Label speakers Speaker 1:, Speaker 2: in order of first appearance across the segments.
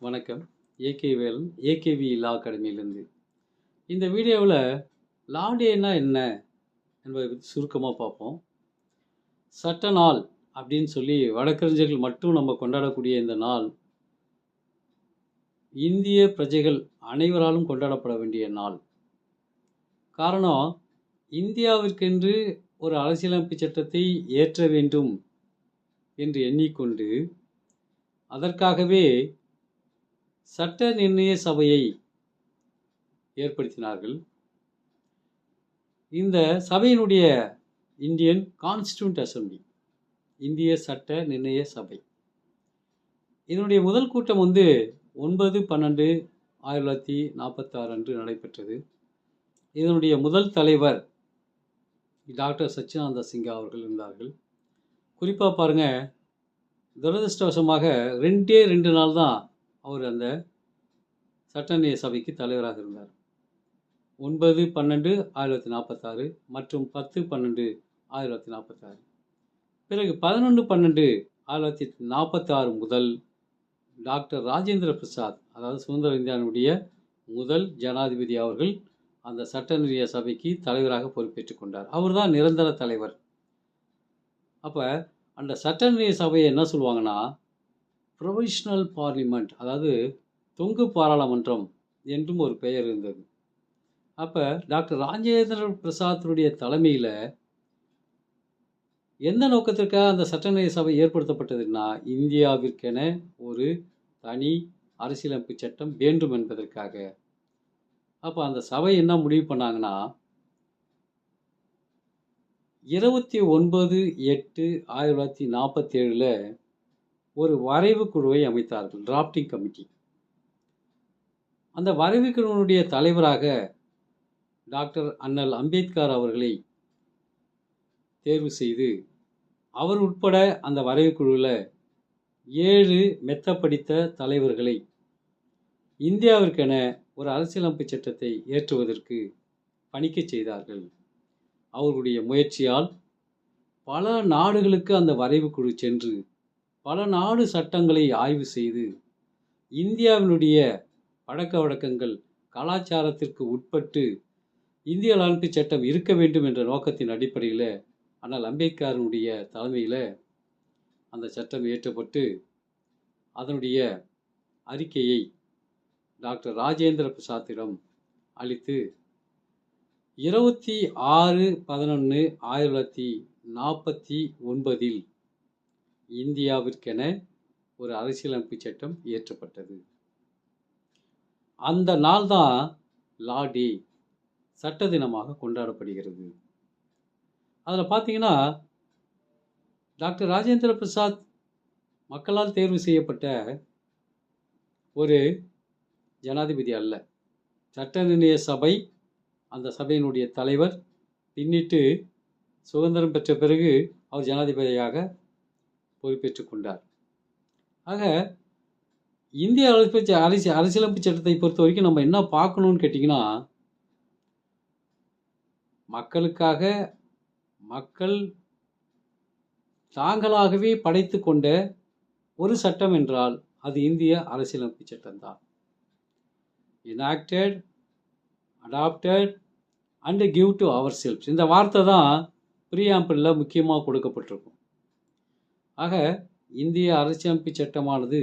Speaker 1: வணக்கம். AK Velan, AKV லா அகாடமியிலேருந்து. இந்த வீடியோவில் லா டேனா என்ன என்பதை பற்றி சுருக்கமாக பார்ப்போம். சட்ட நாள் அப்படின்னு சொல்லி வழக்கறிஞர்கள் மட்டும் நம்ம கொண்டாடக்கூடிய இந்த நாள் இந்திய பிரஜைகள் அனைவராலும் கொண்டாடப்பட வேண்டிய நாள். காரணம், இந்தியாவிற்கென்று ஒரு அரசியலமைப்பு சட்டத்தை இயற்ற வேண்டும் என்று எண்ணிக்கொண்டு அதற்காகவே சட்ட நிர்ணய சபையை ஏற்படுத்தினார்கள். இந்த சபையினுடைய இந்தியன் கான்ஸ்டிடியூண்ட் அசம்பிளி, இந்திய சட்ட நிர்ணய சபை, இதனுடைய முதல் கூட்டம் 9/12/1946 அன்று நடைபெற்றது. இதனுடைய முதல் தலைவர் டாக்டர் சச்சிதானந்த சின்ஹா அவர்கள் இருந்தார்கள். குறிப்பாக பாருங்கள், துரதிருஷ்டவசமாக 2 நாள் தான் அவர் அந்த சட்ட நிர்ணய சபைக்கு தலைவராக இருந்தார். 9/12/1946 மற்றும் 10/12/1946. பிறகு 11/12/1946 முதல் டாக்டர் ராஜேந்திர பிரசாத், அதாவது சுதந்திர இந்தியாவினுடைய முதல் ஜனாதிபதி அவர்கள் அந்த சட்ட நிர்ணய சபைக்கு தலைவராக பொறுப்பேற்றுக் கொண்டார். அவர் தான் நிரந்தர தலைவர். அப்போ அந்த சட்ட நிர்ணய சபையை என்ன சொல்லுவாங்கன்னா, ப்ரொவிஷனல் பார்லிமெண்ட், அதாவது தொங்கு பாராளுமன்றம் என்றும் ஒரு பெயர் இருந்தது. அப்போ டாக்டர் ராஜேந்திர பிரசாத்தினுடைய தலைமையில் எந்த நோக்கத்திற்காக அந்த சட்ட நிர்ணய சபை ஏற்படுத்தப்பட்டதுன்னா, இந்தியாவிற்கென ஒரு தனி அரசியலமைப்பு சட்டம் வேண்டும் என்பதற்காக. அப்போ அந்த சபை என்ன முடிவு பண்ணாங்கன்னா, 29/8/1947 ஒரு வரைவு குழுவை அமைத்தார்கள், டிராப்டிங் கமிட்டி. அந்த வரைவு குழுவினுடைய தலைவராக டாக்டர் அண்ணல் அம்பேத்கர் அவர்களை தேர்வு செய்து, அவர் உட்பட அந்த வரைவு குழுவில் 7 மெத்த படித்த தலைவர்களை இந்தியாவிற்கென ஒரு அரசியலமைப்பு சட்டத்தை ஏற்றுவதற்கு பணிக்கச் செய்தார்கள். அவர்களுடைய முயற்சியால் பல நாடுகளுக்கு அந்த வரைவு குழு சென்று பல நாடு சட்டங்களை ஆய்வு செய்து இந்தியாவினுடைய பழக்க வழக்கங்கள், கலாச்சாரத்திற்கு உட்பட்டு இந்திய அரசியலமைப்பு சட்டம் இருக்க வேண்டும் என்ற நோக்கத்தின் அடிப்படையில் அண்ணல் அம்பேத்கருடைய தலைமையில் அந்த சட்டம் இயற்றப்பட்டு அதனுடைய அறிக்கையை டாக்டர் ராஜேந்திர பிரசாத்திடம் அளித்து 26/11/1949 இந்தியாவிற்கென ஒரு அரசியலமைப்பு சட்டம் இயற்றப்பட்டது. அந்த நாள் தான் லா டே, சட்ட தினமாக கொண்டாடப்படுகிறது. அதில் பார்த்தீங்கன்னா, டாக்டர் ராஜேந்திர பிரசாத் மக்களால் தேர்வு செய்யப்பட்ட ஒரு ஜனாதிபதி அல்ல. சட்ட நிர்ணய சபை, அந்த சபையினுடைய தலைவர், பின்னிட்டு சுதந்திரம் பெற்ற பிறகு அவர் ஜனாதிபதியாக பொறுப்பேற்றுக் கொண்டார். ஆக இந்திய அரசியலமைப்பு சட்டத்தை பொறுத்த வரைக்கும் நம்ம என்ன பார்க்கணும்னு கேட்டிங்கன்னா, மக்களுக்காக மக்கள் தாங்களாகவே படைத்து கொண்ட ஒரு சட்டம் என்றால் அது இந்திய அரசியலமைப்பு சட்டம்தான். enacted, adopted and give to ourselves, இந்த வார்த்தை தான் ப்ரீஆம்பிளில் முக்கியமாக கொடுக்கப்பட்டிருக்கும். ஆக இந்திய அரசியலமைப்பு சட்டமானது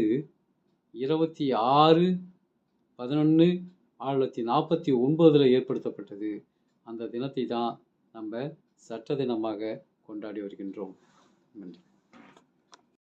Speaker 1: 26/11/1949 ஏற்படுத்தப்பட்டது. அந்த தினத்தை தான் நம்ம சட்ட தினமாக கொண்டாடி வருகின்றோம். நன்றி.